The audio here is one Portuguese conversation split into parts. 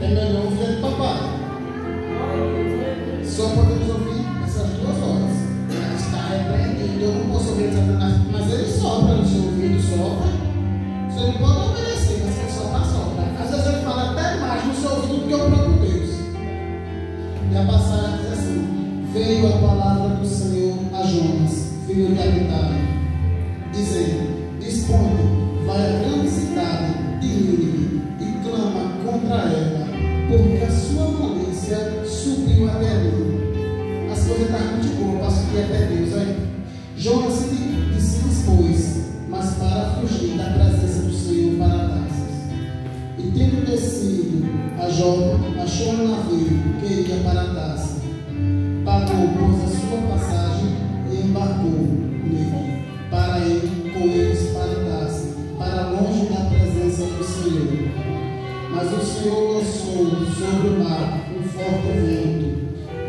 é melhor ouvir a do papai. Só podemos ouvir essas 2 horas. Ela está repreendendo, eu não posso ouvir Satanás, mas ele sopra no seu ouvido, sopra. Você não pode obedecer, mas ele sopra. Às vezes ele fala até mais no seu ouvido do que o próprio Deus. E a passagem diz assim: veio a palavra do Senhor a Jonas, filho de Amitai, dizendo: dispõe, vai à grande cidade de Nínive e clama contra ela, porque a sua malícia subiu até mim. As coisas estão muito boas para subir até Deus, aí. Jonas se dispôs, mas para fugir da presença do Senhor para Tarsis. E tendo descido a Jope, achou um navio que ia para Tarsis. Pagou, pois, a sua passagem e embarcou nele, para ir com eles para Tarsis, para longe da presença do Senhor. Mas o Senhor lançou sobre o mar um forte vento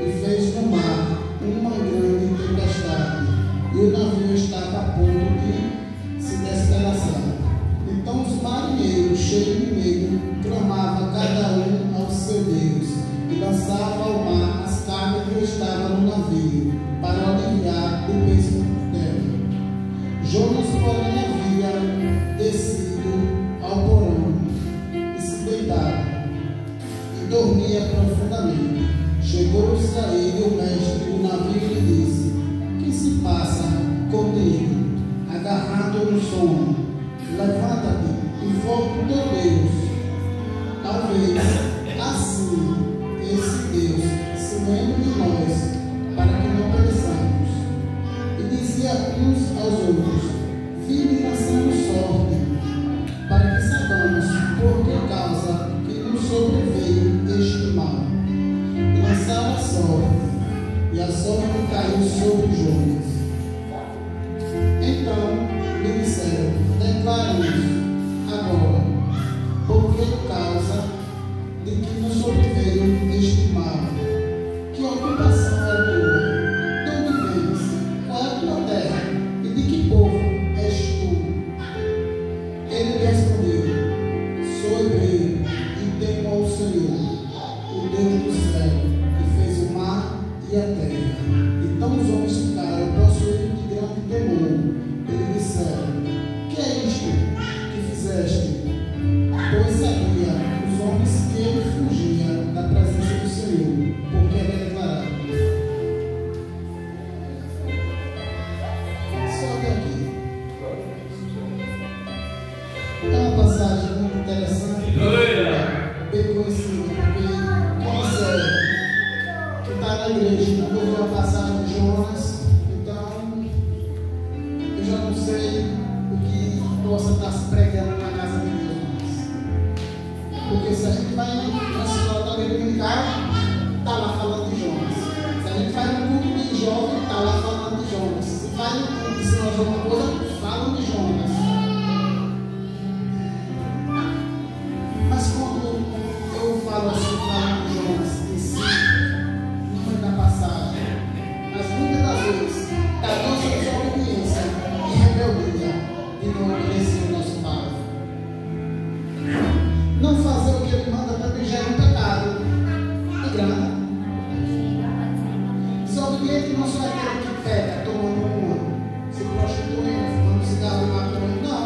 e fez no mar uma grande tempestade, e o navio estava a ponto de se despedaçar. Então os marinheiros, cheios de medo, clamavam cada um ao seu Deus, e lançavam ao mar as cargas que estavam no navio, para aliviar do peso dela. Jonas, porém, havia descido ao porão e se deitava, e dormia profundamente. Chegou-se a ele o mestre do navio e lhe disse: que se passa contigo? Agarrado no sono, levanta-te e volta o teu Deus. Talvez assim esse Deus se lembre de nós, para que não pereçamos. E dizia uns aos outros: vinde e lançamos sorte, para que saibamos por que causa que nos sobreveio este mal. E lançaram a sorte, e a sorte caiu sobre Jonas. Então lhe disseram: declare-nos agora, por que causa de que nos sobreveio este mal? Que ocupação é tua? De onde vens? Qual é a tua terra? E de que povo és tu? Ele lhe respondeu: sou hebreu e temo ao Senhor, o Deus do céu, que fez o mar e a terra. Então os homens ficaram possuídos de grande temor. Eles disseram: que é isto que fizeste? Pois sabia os homens que ele fugia da presença do Senhor, porque era declarado. Só até aqui. É uma passagem muito interessante, bem conhecida, porque conhece que está na igreja, não ouviu a passagem de Jonas, então eu já não sei o que possa estar se pregando na casa de Deus mais. Porque se a gente vai na escola também dominical, está lá falando de Jonas. Se a gente vai no culto de jovem, está lá falando de Jonas. Se vai no culto de ensinar alguma coisa, falam de Jonas. Mas quando eu falo assim, falando de Jonas em si, não é da passagem, mas muitas das vezes da nossa desobediência e rebeldia de não obedecer o nosso Pai. Não fazer o que Ele manda também gera um pecado e grande. Desobediente não só é aquele que peca, tomando uma, se prostituindo, fumando cigarro e maconha. Não.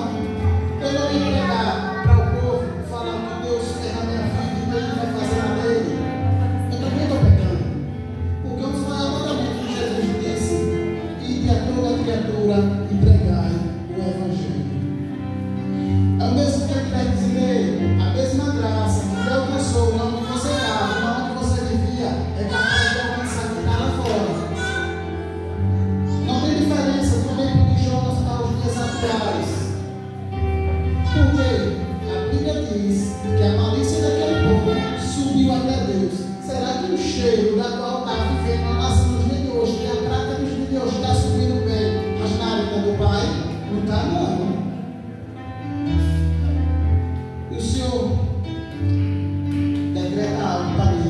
Eu não ia pregar para o povo, falar que Deus fez na minha vida e Ele vai fazer na dele. Eu também estou pecando. Porque um dos maiores mandamentos que Jesus disse: ide a toda criatura e pregai o Evangelho. É o mesmo que Ele vai dizer, a mesma graça que Ele alcançou não onde você estava, não onde você vivia, é capaz de alcançar quem está lá fora. Não tem diferença do tempo de Jonas para os dias atuais. Porque a Bíblia diz que a malícia daquele povo subiu até Deus. Será que o cheiro da qual está vivendo a nação nos dias de hoje, que a prática dos dias de hoje está subindo bem, mas na vida do Pai? Não está, não. E o Senhor decreta algo para ele.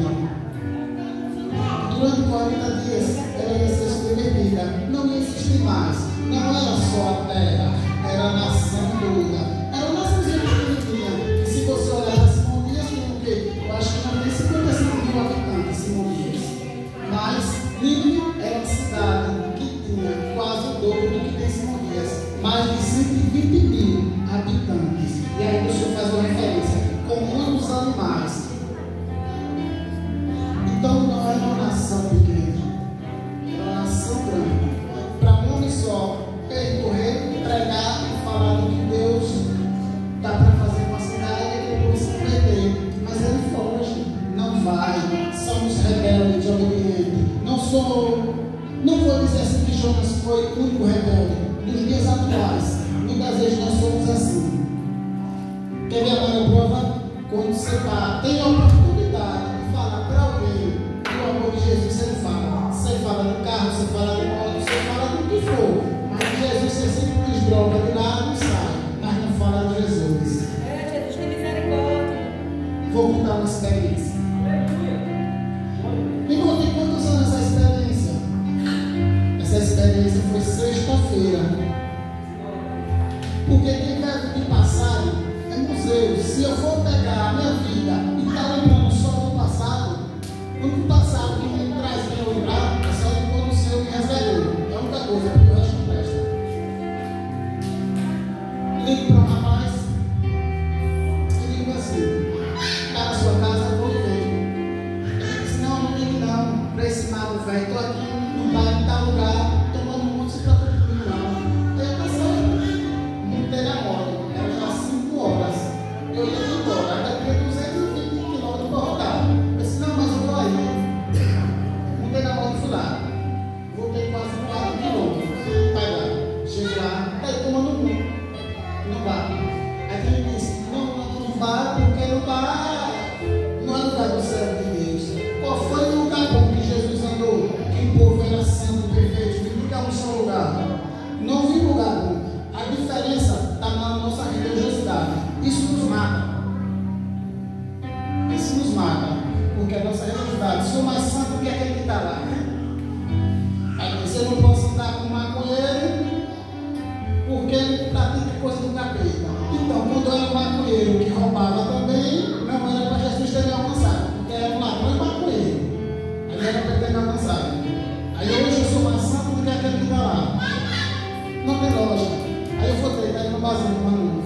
Durante 40 dias ela ia ser submetida, não ia existir mais. Não era só a terra, era a nação toda. Era uma naçãozinha pequenininha. E se você olhar assim, um dia assim, o quê? Eu acho que não você tem a oportunidade de falar para alguém do amor de Jesus, você não fala. Você fala no carro, você fala no moto, você fala do que for. Mas Jesus, você sempre desdobra de lado e sai. Mas não fala de Jesus. Jesus tem misericórdia. Vou contar uma experiência. Me contei quantos anos essa experiência? Essa experiência foi sexta-feira. Porque quem deve de passagem é museu. Se eu for pegar a minha vida e estar lembrando só do passado, o passado que me traz para lembrar é só de quando o Senhor me reservou. É a única coisa, porque o resto não presta. Ligo para um rapaz e digo assim: está na sua casa, eu vou ver. Ele disse: não, não ligo não, para esse mago velho, estou aqui no bar, em tal lugar, tomando muito, se preocupe comigo não. Aí eu pensei, não tem namoro, era já 5 horas. Eu ia embora, ainda tinha 220 quilômetros para rodar. Eu disse: não, mas eu vou aí. Não tem namoro, fui lá. Voltei quase 4 quilômetros. Vai lá, cheguei lá, aí tomando muito. No bar. Aí ele disse: não bar, porque no bar não é lugar do céu de Deus. Qual foi o lugar bom que Jesus andou? Que o povo era santo, perfeito. Me diga um só lugar. Não vi lugar bom. A diferença está na nossa religiosidade. Isso nos mata. Isso nos mata. Porque a nossa religiosidade, sou mais santo que aquele que está lá. Aí disse: eu não posso andar com maconheiro porque ele pratica coisa do capeta. Então, quando eu era um maconheiro que roubava também, não era para Jesus ter me alcançado, porque era um ladrão e maconheiro. Aí era para ter me alcançado. Aí hoje eu sou mais santo do que aquele que está lá. Não tem lógica. Aí eu voltei, tá no barzinho, mano.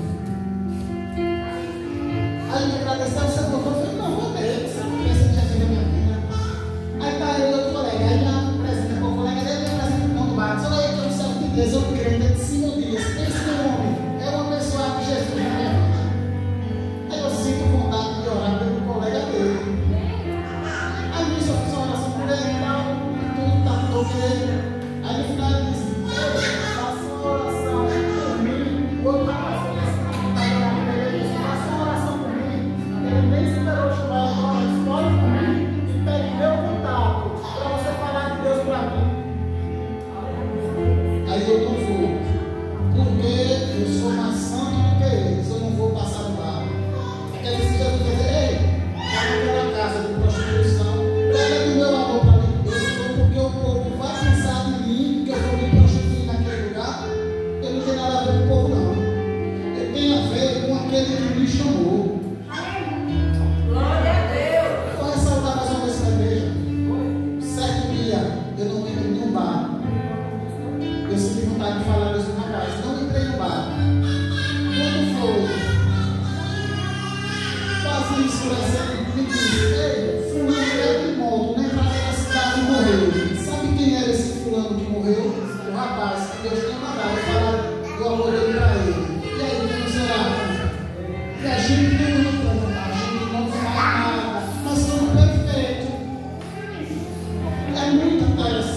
Aí ele me agradeceu, você voltou, eu falei: não, voltei, você não pensa que já fez a minha vida. Aí tá eu e outro colega, aí já apresenta com o colega dele, me apresenta com o bar. Só aí que eu sou de Deus, eu creio de cima dias. Esse homem é uma pessoa que Jesus na minha vida. Aí eu sinto vontade de orar pelo colega dele. Aí nisso eu fiz uma oração por ele e tal, e tudo tá tudo ok. Aí no final ele disse: faça uma oração por mim. O outro rapaz foi nesse momento, ele disse: faça uma oração por mim. Ele nem esperou chamar agora, escolhe por mim e pegue meu contato para você falar de Deus para mim. Aí eu não vou, porque eu sou mais santo do que eles, eu não vou passar no bar. Aquele que Jesus quer dizer: ei, vai naquela casa de prostituição, prega do meu amor para mim. Eu vou porque o povo vai pensar de mim que eu vou me prostituir naquele lugar. Eu não tenho nada a ver com o povo, não. Eu tenho a ver com aquele que me chamou. Glória a Deus. Vou ressaltar mais uma vez para a igreja. Certo dia, eu não entro em nenhum bar. Eu senti vontade de falar isso com o rapaz. Não entrei no bar. Quando foi? Quase escurecendo, me disse: ei, fulano é de moto, na entrada da cidade morreu. Sabe quem era esse fulano que morreu? O rapaz que Deus tinha mandado falar do amor dele para ele. E aí, como será? E a gente não conta, a gente não faz nada. Nós somos perfeitos. É muito interessante.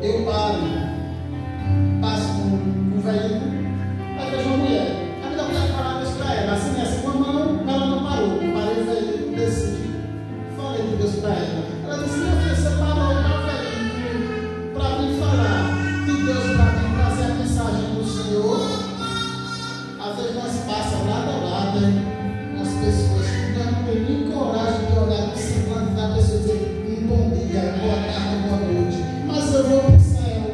Eu passo com o velhinho, aí vejo uma mulher. Aí a mulher falava isso para ela, assim, com a mão, ela não parou. Parei o velhinho, desci. Falei de Deus para ela. Ela disse: meu filho, você parou para o velhinho, para vir falar de Deus, para vir trazer a mensagem do Senhor. Às vezes nós passamos lado a lado, as pessoas não têm nem coragem de olhar para o semblante da pessoa e dizer: um bom dia, boa tarde, boa noite. Mas eu vou para o céu.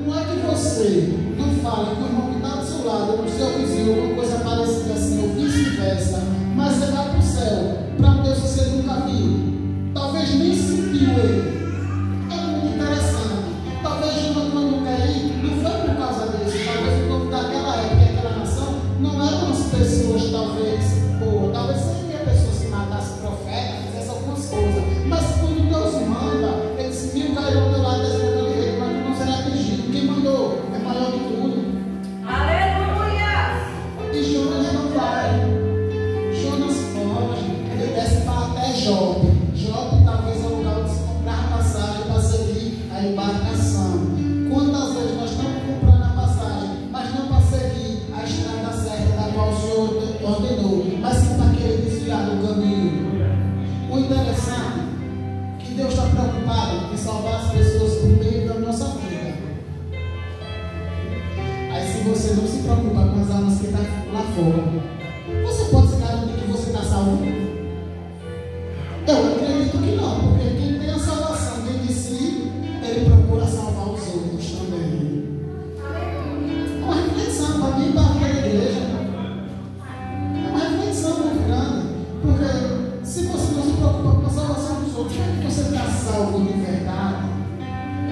Não é que você não fale com o irmão que está do seu lado, ou com o seu vizinho, alguma coisa parecida assim, ou vice-versa, mas você vai para o céu, para um Deus que você nunca viu. Talvez nem sentiu ele. É muito interessante. Talvez quando quer ir, não foi por causa disso. Talvez o povo daquela época, aquela nação, não eram as pessoas, talvez, boas. Talvez seria pessoas que matassem profetas, fizessem algumas coisas. Mas quando Deus manda, ele disse: mil cairão do lado desse mundo de rei, mas não será atingido. Quem mandou é maior que tudo. Aleluia! ordenou, mas sim para querer desviar do caminho. O interessante é que Deus está preocupado em salvar as pessoas por meio da nossa vida. Aí se você não se preocupa com as almas que estão lá fora, você pode se garantir que você está salvo? Eu acredito que não, porque quem tem a salvação dentro de si, ele procura salvar os outros também. É uma reflexão para mim, para a igreja. É uma reflexão muito grande, porque se você não se preocupa com a salvação dos outros, como é que você está salvo de verdade?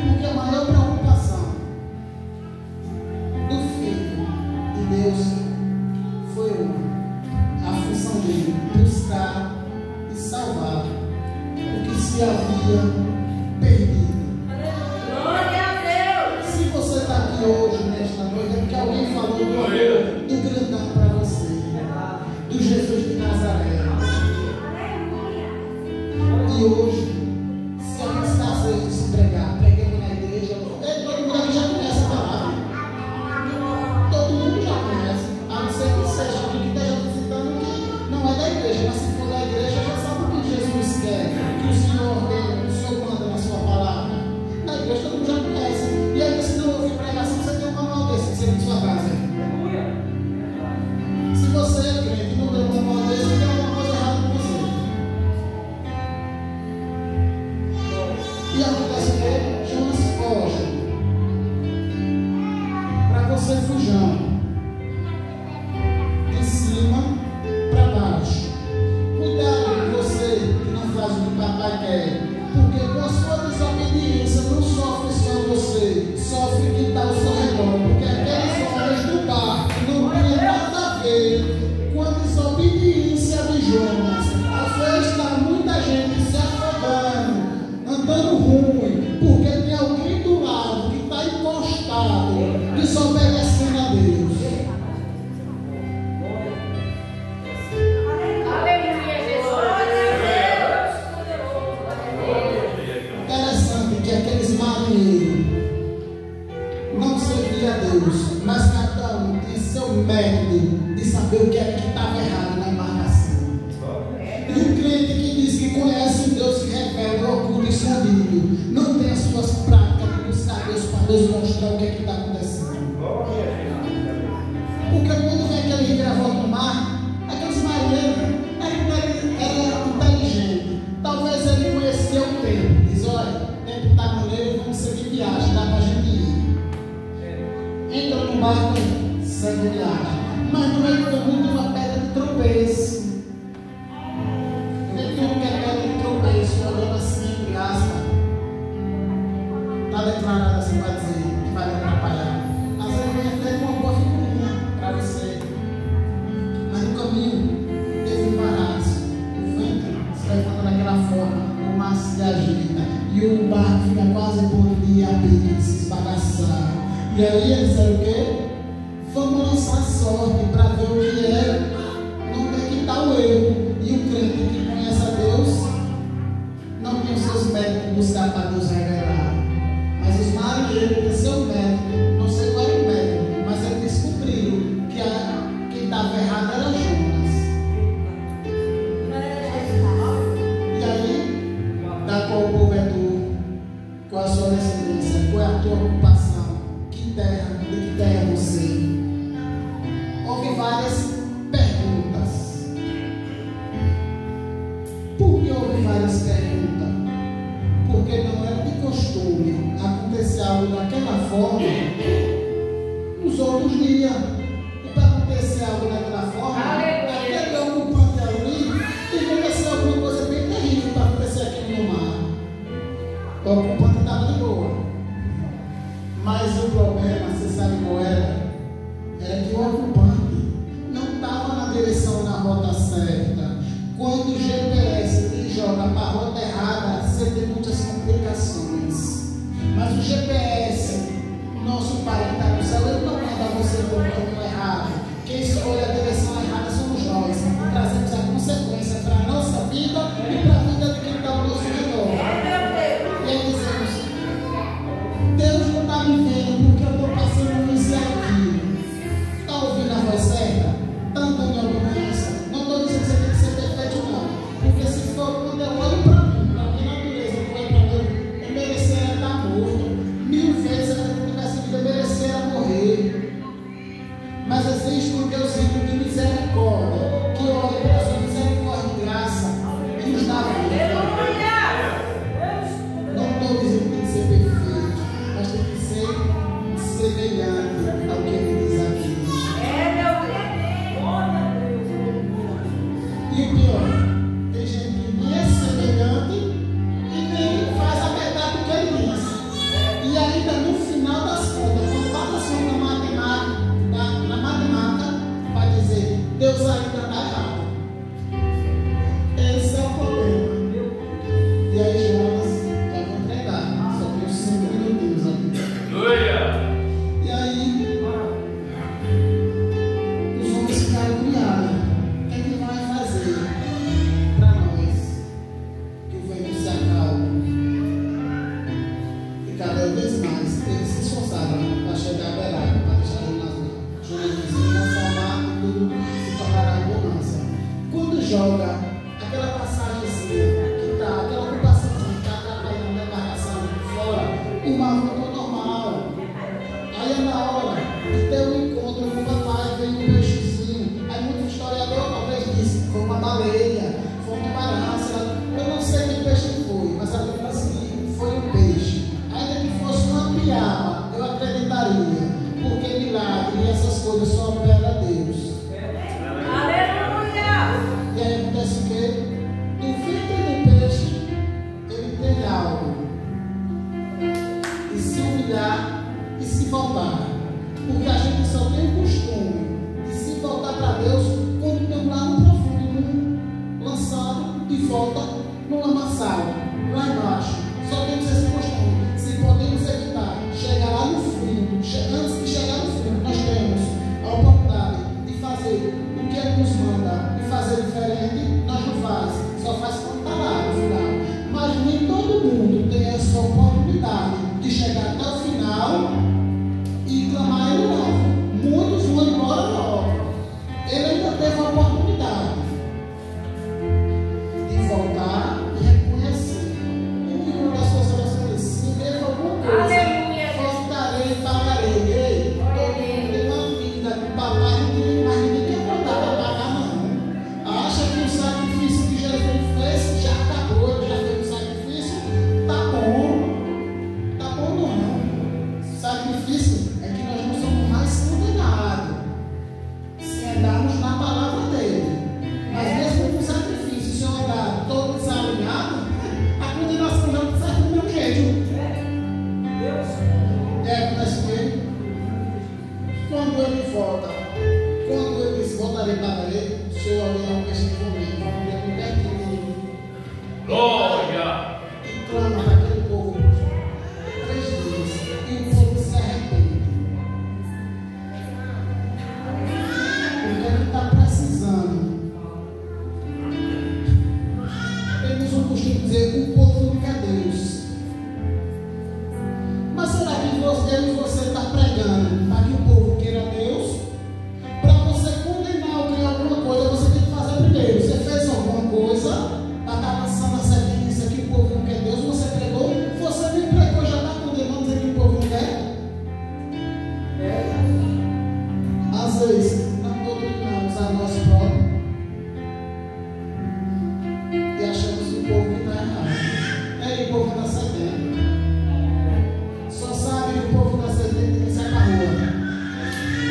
Porque a maior preocupação do Filho de Deus foi a função dele, buscar e salvar o que se havia perdido. Glória a Deus! Se você está aqui hoje, nesta noite, é porque alguém falou do amor do grandão para você, do Jesus de Nazaré. E hoje, se alguém está afim de se pregar, pregando na igreja, todo mundo aqui já conhece a palavra. Todo mundo já conhece, a não ser que seja alguém que esteja visitando que não é da igreja, mas se for da igreja já sabe o que Jesus quer, que o Senhor ordena, que o Senhor manda na sua palavra. Na igreja todo mundo já conhece. E aí, se não ouvir pregação, você tem um manual desse que você tem em sua casa. Se você é crente e não tem um manual desse, tem alguma coisa errada com você. E acontece que Jonas foge para você fujando de cima para baixo. Cuidado com você que não faz o que o papai quer, porque com a sua desobediência não sofre só você, sofre quem está ao seu redor, porque aqueles homens do barco não têm nada a ver com a desobediência de Jonas. Às vezes está muita gente se afogando, andando ruim, porque tem alguém do lado que está encostado, desobedecendo a Deus. Aleluia, Jesus! Interessante que aqueles marinheiros não serviam a Deus, mas cada um tinha seu método de saber o que é que estava errado na embarcação. E o crente que diz que conhece o Deus que revela o oculto e escondido, não tem as suas práticas de buscar Deus para Deus mostrar o que é que está acontecendo. Porque quando vem aquele reviravolta no mar, aqueles marinheiros eram inteligentes. Talvez ele conhecia o tempo. Diz, olha, o tempo está maneiro, vamos seguir viagem, dá para a gente ir. Entra no barco, segue viagem. Mas no meio do caminho tem uma pedra de tropeço. Nem tudo que é pedra de tropeço, olhando assim, graça. Está declarado assim para dizer que vai me atrapalhar. Às vezes vem até com uma boa figurinha para você. Mas no caminho teve embaraço. O vento se levanta daquela forma, o mar se agita e o barco fica quase por dia a pique, se esbagaçar. E aí eles disseram o quê? Vamos lançar sorte para ver o que é, não tem que dar o erro. E o crente que conhece a Deus não tem os seus métodos de buscar para Deus revelar. Mas os marinheiros têm seu método, não sei qual era o método, mas eles descobriram que quem estava errado era Jonas. E aí, da qual o povo é tu? Qual a sua descendência? Qual é a tua ocupação? De que terra você? Houve várias perguntas. Por que houve várias perguntas? Porque não era de costume acontecer algo daquela forma nos outros dias. E para acontecer algo daquela forma, aquele ocupante ali tem que acontecer alguma coisa bem terrível para acontecer aqui no mar. O ocupante estava de boa. Mas o problema, você sabe qual era? Era que o ocupante não estava na direção da rota certa. Quando o GPS te joga para a rota errada, você tem muitas complicações. Mas o GPS, nosso Pai que está no céu, ele não manda você para o caminho errado. Quem escolhe a direção errada somos nós. E trazemos a consequência para a nossa vida e para a vida de quem está ao nosso redor. E aí dizemos, Deus não está me vendo porque eu estou passando isso e aquilo. Está ouvindo a voz certa? Está andando em obediência Deus ainda está errado. Esse é o problema. E aí, Jonas, já vou entregar. Só tenho 5 minutinhos aqui. E aí, os homens ficaram curiados. O que é que vai fazer para nós que o vento se acalma? E cada vez mais eles se esforçaram para chegar a Berai, para deixar Jonas salvar e tudo se tornará bonança. Quando joga aquela passagemzinha que está, aquela ocupação que está atrapalhando a embarcação fora, o mar voltou normal. Aí é na hora de ter um encontro com o papai, vem um peixezinho. Aí muitos historiadores talvez dizem foi uma baleia, foi um tubarão, eu não sei que peixe foi, mas a Bíblia diz que foi um peixe. Ainda que fosse uma piaba, eu acreditaria, porque milagre e essas coisas só opera Deus. Aleluia! E aí acontece o quê? Do ventre do peixe, ele tem algo. E se humilhar e se voltar. Porque a gente só tem o costume de se voltar para Deus quando tem lá no profundo, lançado e volta no lamaçal, lá embaixo. Só temos esse costume. Se podemos evitar chegar lá no fundo, antes de chegar no fundo, nós temos a oportunidade de fazer o que Ele nos manda e fazer diferente, nós não faz. Só faz quando está lá no final. Mas nem todo mundo tem essa oportunidade de chegar até o final e clamar Ele novo. Muitos vão embora logo. Ele ainda teve a oportunidade de voltar e reconhecer. E uma das suas orações, se teve alguma coisa, Aleluia. voltarei e pagarei. Ei, todo mundo tem uma vida com papai, mas ninguém quer voltar para pagar, não. Acha que o sacrifício que Jesus fez já acabou, ele já fez o sacrifício? Tá bom. Tá bom não. Sacrifício é que nós não somos mais condenados se andarmos na palavra dele. Mas mesmo com sacrifício, se eu andar todo desalinhado, a condenação já não serve do meu jeito. Acontece o quê? Quando ele volta, quando ele diz, voltarei para ele, o Senhor alguém não pensa comigo, vamos ver o que é que Glória! e clama para aquele povo 3 dias e o povo se arrepende. Porque ele está precisando. Eles vão costume dizer o povo não quer Deus. Mas será que eu e você está pregando para que o povo queira Deus? Para você condenar alguém a alguma coisa, você tem que fazer primeiro. Você fez alguma coisa para estar lançando a sequência que o povo não quer Deus, você pregou, você nem pregou, já está condenando dizer que o povo não quer? Às vezes, não dominamos a nós próprios e achamos que o povo que está errado. Aí o povo está cedendo. Só sabe que o povo está cedendo e que sai para a rua.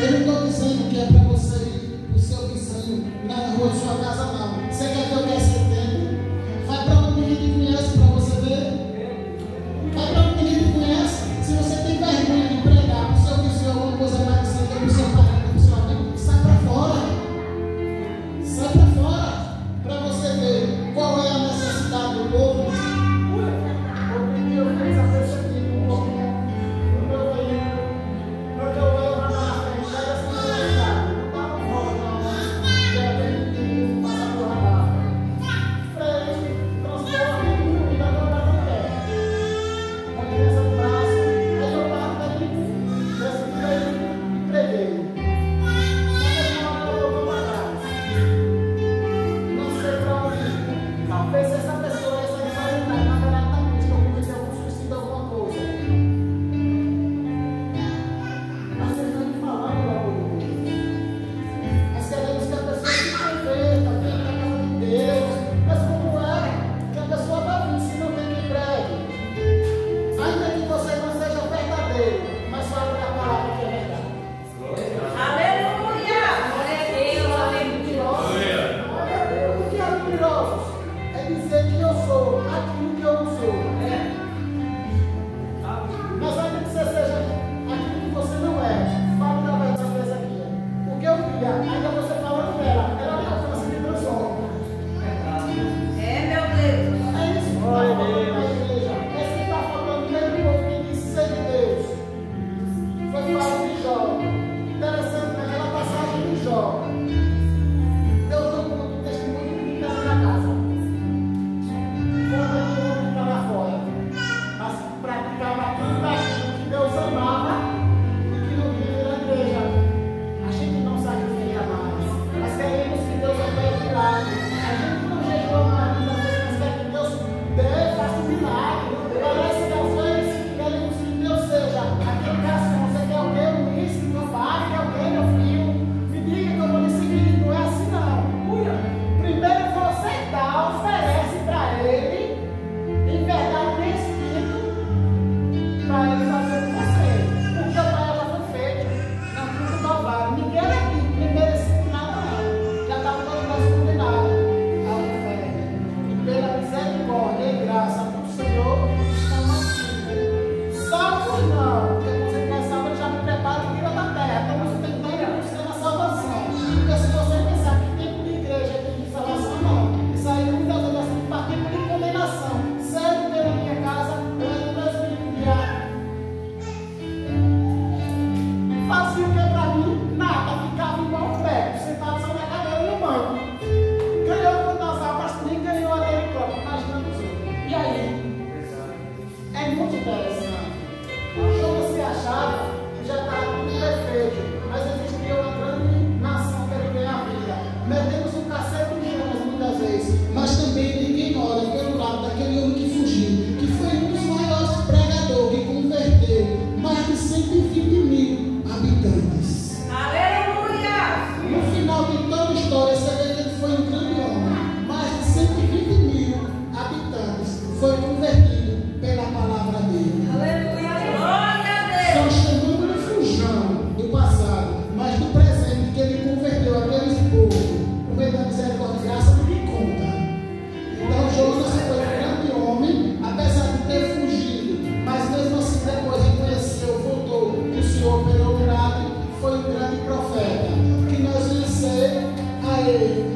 Eu não estou dizendo que é para você ir para o seu vizinho na rua de sua casa, não. Você quer ver o que é cedendo? Vai para onde ninguém conhece para você ver. Vai para onde ninguém conhece. Se você tem vergonha de pregar para o seu vizinho alguma coisa mais decente, para o seu parente, para o seu amigo, sai para fora. Sai para fora. Para você ver qual é a necessidade do povo.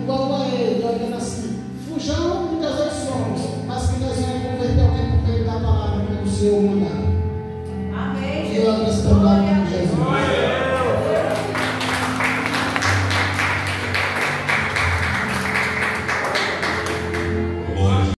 igual a ele, olhando assim. Fujão, muitas vezes somos, mas que nós vamos converter alguém por meio da palavra que o Senhor manda